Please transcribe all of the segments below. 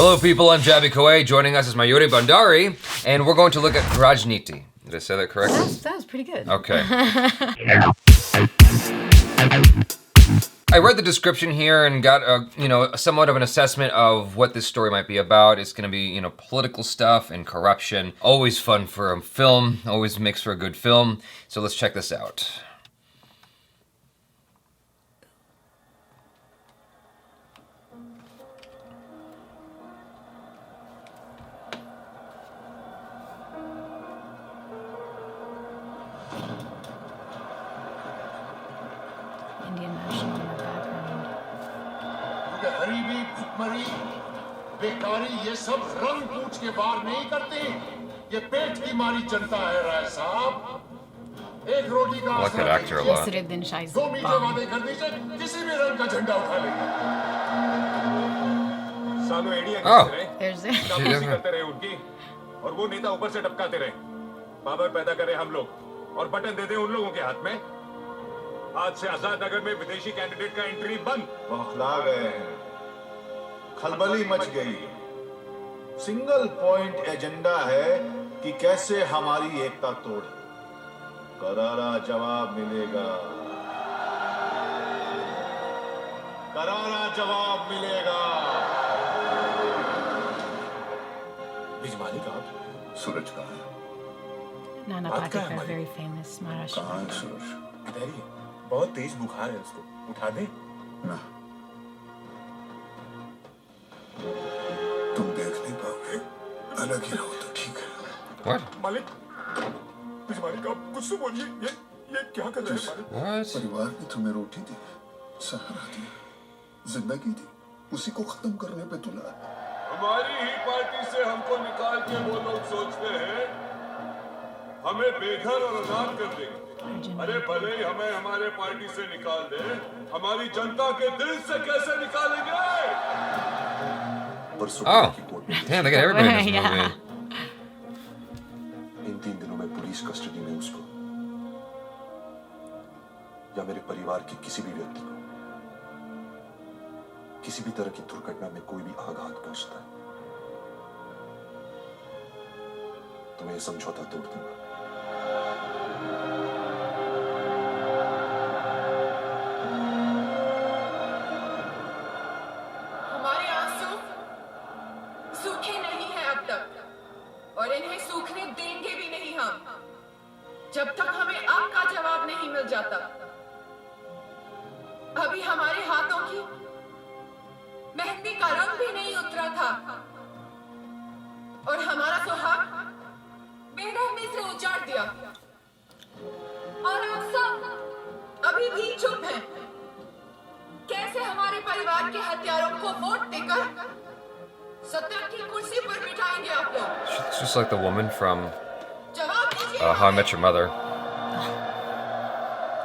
Hello people, I'm Jaby Koay. Joining us is Mayuri Bhandari, and we're going to look at RAAJNEETI. Did I say that correctly? That was pretty good. Okay. I read the description here and got somewhat of an assessment of what this story might be about. It's gonna be, political stuff and corruption. Always fun for a film, always makes for a good film. So let's check this out. Indian national in the background. गरीबी भुखमरी बेकारी ये सब रंग पूछ के बार नहीं करते ये पेट की मारी जनता है राय साहब एक रोटी का I like that actor a lot. Naseeruddin Shah is दो मीठे वादे कर दीजिए किसी भी रंग का झंडा उठा लेंगे सालों एडिया There's it. काफी करते रहे उनकी और वो नेता ऊपर से टपकाते रहे पावर पैदा करें हम लोग और बटन दे दें उन लोगों के हाथ में आज से आजाद नगर में विदेशी कैंडिडेट का एंट्री बंद बौखला गए खलबली मच गई सिंगल पॉइंट एजेंडा है कि कैसे हमारी एकता तोड़े करारा जवाब मिलेगा करारा जवाब मिलेगा बिजमाली का सूरज कहाँ है Nana Patekar, very famous Maharashtra. कहाँ है सूरज इधर ही बहुत तेज बुखार है उसको उठा दे ना तुम देख नहीं पाओगे अलग ही रहो तो ठीक है What? मालिक मालिक आप कुछ तो बोलिए ये क्या कर रहे हैं What? परिवार ने तुम्हें रोटी दी सहारा दी जिंदगी दी उसी को खत्म करने पे तुला हमारी ही पार्टी से हमको निकाल के वो लोग सोचते हैं हमें बेघर और अनाथ कर देंगे अरे भले ही हमें हमारे पार्टी से निकाल दे हमारी जनता के दिल से कैसे निकालेंगे Oh, damn, they got everybody in this Yeah. movie. इन 3 दिनों में पुलिस कस्टडी में उसको या मेरे परिवार के किसी भी व्यक्ति को किसी भी तरह की दुर्घटना में कोई भी आघात पहुंचता है तो मैं ये समझौता तोड़ दूंगा हमारे आंसू सूखे नहीं हैं अब तक और इन्हें सूखने देंगे भी नहीं हम जब तक हमें आपका जवाब नहीं मिल जाता अभी हमारे हाथों की मेहंदी का रंग भी नहीं उतरा था और हमारा सुहाग बेरहमी से उजाड़ दिया और आप सब अभी भी चुप हैं कैसे हमारे परिवार के हत्यारों को वोट देकर सत्ता की कुर्सी पर बिठाएंगे आप लोग She's just like the woman from जवाब दीजिए How I Met Your Mother.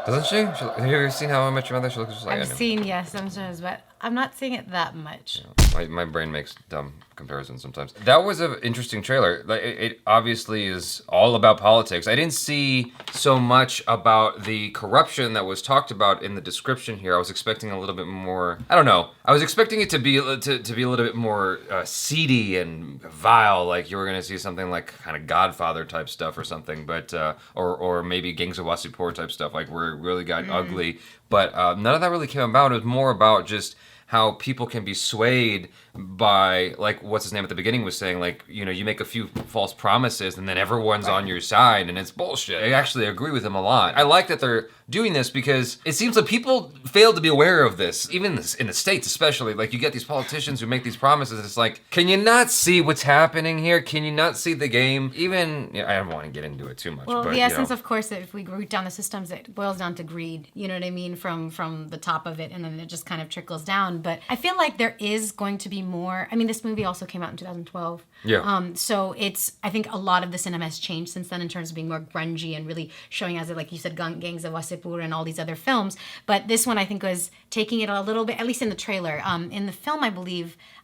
Doesn't she? Have you ever seen How I Met Your Mother? She looks just like I've seen, yes, sometimes, but I'm not seeing it that much. My brain makes dumb comparisons sometimes. That was an interesting trailer. Like it obviously is all about politics. I didn't see so much about the corruption that was talked about in the description here. I was expecting a little bit more. I don't know. I was expecting it to be a little bit more seedy and vile. Like you were gonna see something like kind of Godfather type stuff or something, but or maybe Gangs of Wasseypur type stuff. Like where it really got ugly. But none of that really came about. It was more about just how people can be swayed by, like, what's his name at the beginning was saying, like, you know, you make a few false promises and then everyone's on your side and it's bullshit. I actually agree with him a lot. I like that they're doing this because it seems like people fail to be aware of this, even in the States especially. Like, you get these politicians who make these promises and it's like, can you not see what's happening here? Can you not see the game? Even, I don't want to get into it too much. Well, but, the essence, of course, if we root down the systems, it boils down to greed. You know what I mean? From the top of it, and then it just kind of trickles down. But I feel like there is going to be more. I mean, this movie also came out in 2012. Yeah. So I think a lot of the cinema has changed since then in terms of being more grungy and really showing, as like you said, Gangs of Wasseypur and all these other films. But this one, I think, was taking it a little bit, at least in the trailer. In the film, I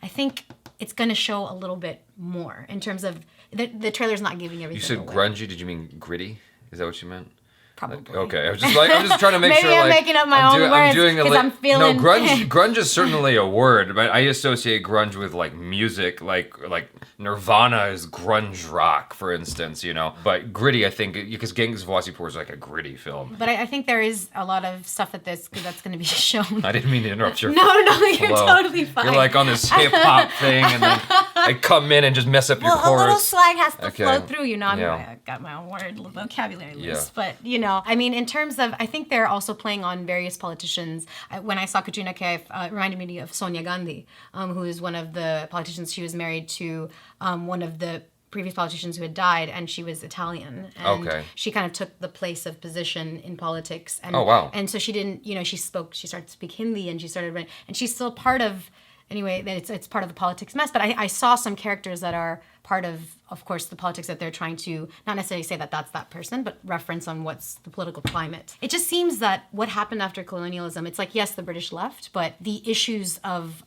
think it's going to show a little bit more in terms of the trailer's not giving everything You said away. grungy, did you mean gritty? Is that what you meant? Probably. Okay, I'm just trying to make Maybe sure. I'm like, making up my own words because I'm feeling. No, grunge is certainly a word, but I associate grunge with like music, like Nirvana is grunge rock, for instance, you know. But gritty, I think, because Gangs of Wasseypur is like a gritty film. But I think there is a lot of stuff at this that's going to be shown. I didn't mean to interrupt your No, you're flow. totally fine. You're like on this hip hop thing, and then I come in and just mess up your chorus. A little swag has to Okay. flow through, you know. Yeah. I got my own word vocabulary list, Yeah. but you know, I mean, in terms of, I think they're also playing on various politicians. When I saw Katrina Kaif, it reminded me of Sonia Gandhi, who is one of the politicians. She was married to one of the previous politicians who had died, and she was Italian. And Okay. she kind of took the place of position in politics. And, Oh, wow. And so she didn't, you know, she started to speak Hindi, and she started running, and she's still part of, anyway, it's part of the politics mess. But I saw some characters that are part of course, the politics that they're trying to not necessarily say that that's that person, but reference on what's the political climate. It just seems that what happened after colonialism, it's like, yes, the British left, but the issues of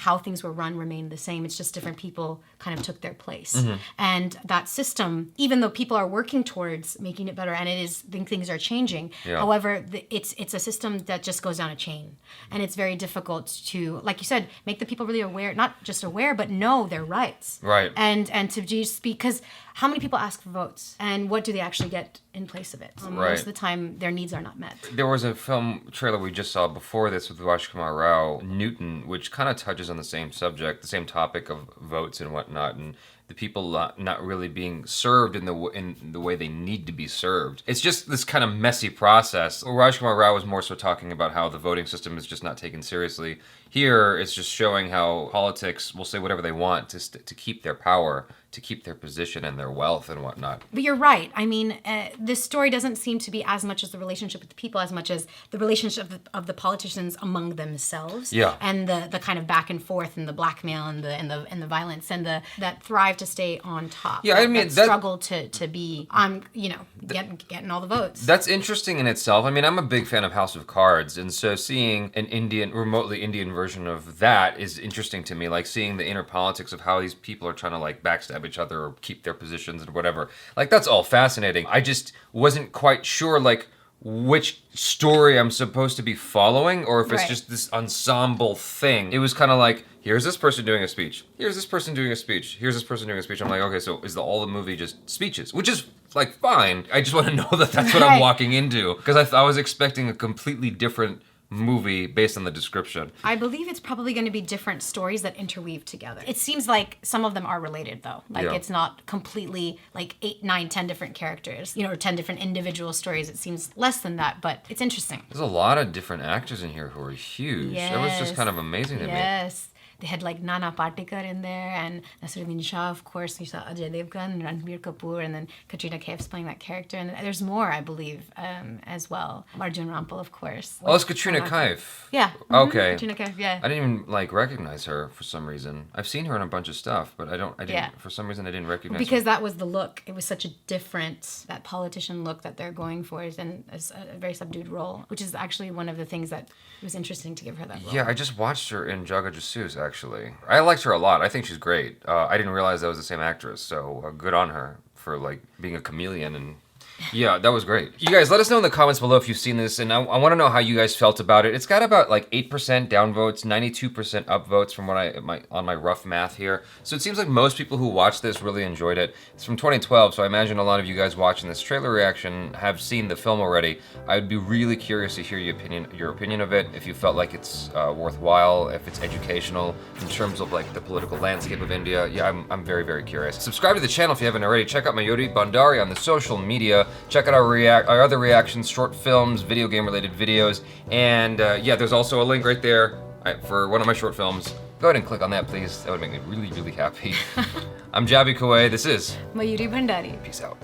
how things were run remained the same. It's just different people kind of took their place. And that system, even though people are working towards making it better, and things are changing, Yeah. however, it's a system that just goes down a chain. And it's very difficult to, like you said, make the people really aware, not just aware, but know their rights. Right. And to just, because how many people ask for votes? And what do they actually get in place of it? Right. Most of the time, their needs are not met. There was a film trailer we just saw before this with Rajkumar Rao, Newton, which kind of touches on the same subject, the same topic of votes and whatnot, and the people not really being served in the way they need to be served. It's just this kind of messy process. Rajkumar Rao was more so talking about how the voting system is just not taken seriously. Here, it's just showing how politics will say whatever they want to keep their power, to keep their position and their wealth and whatnot. But you're right. I mean, this story doesn't seem to be as much as the relationship with the people as much as the relationship of the politicians among themselves. Yeah. And the kind of back and forth and the blackmail and the violence and that thrive to stay on top. Yeah, I mean, that struggle to be on, getting all the votes. That's interesting in itself. I mean, I'm a big fan of House of Cards, and so seeing an remotely Indian version of that is interesting to me. Like seeing the inner politics of how these people are trying to like backstab each other or keep their positions and whatever. Like that's all fascinating. I just wasn't quite sure like which story I'm supposed to be following, or if it's Right. just this ensemble thing. It was kind of like, here's this person doing a speech. Here's this person doing a speech. Here's this person doing a speech. I'm like, okay, so is all the movie just speeches? Which is like fine. I just want to know that that's what I'm Right. walking into, because I was expecting a completely different movie based on the description. I believe it's probably going to be different stories that interweave together. It seems like some of them are related, though. Like, Yeah. it's not completely like 8, 9, 10 different characters, or 10 different individual stories. It seems less than that, but it's interesting. There's a lot of different actors in here who are huge. That was just Yes. kind of amazing to me. Yes. They had like Nana Patekar in there, and Naseeruddin Shah, of course. You saw Ajay Devgn, Ranbir Kapoor, and then Katrina Kaif's playing that character. And there's more, I believe, as well. Arjun Rampal, of course. Oh, it's Katrina Kaif. Yeah. Okay. Katrina Kaif, yeah. I didn't even like recognize her for some reason. I've seen her in a bunch of stuff, but I didn't. Yeah. For some reason, I didn't recognize Because her. that was the look. It was such a different, that politician look that they're going for, and a very subdued role, which is actually one of the things that was interesting to give her that role. Yeah, I just watched her in Jaga Jasoos, actually. I liked her a lot. I think she's great. I didn't realize that was the same actress, so good on her for like being a chameleon. And yeah, that was great. You guys, let us know in the comments below if you've seen this, and I want to know how you guys felt about it. It's got about like 8% downvotes, 92% upvotes from what on my rough math here. So it seems like most people who watched this really enjoyed it. It's from 2012, so I imagine a lot of you guys watching this trailer reaction have seen the film already. I'd be really curious to hear your opinion of it, if you felt like it's worthwhile, if it's educational in terms of like the political landscape of India. Yeah, I'm very, very curious. Subscribe to the channel if you haven't already. Check out Mayuri Bhandari on the social media. Check out our other reactions, short films, video game related videos, and yeah, there's also a link right there for one of my short films. Go ahead and click on that, please. That would make me really, really happy. I'm Jaby Koay. This is Mayuri Bhandari. Peace out.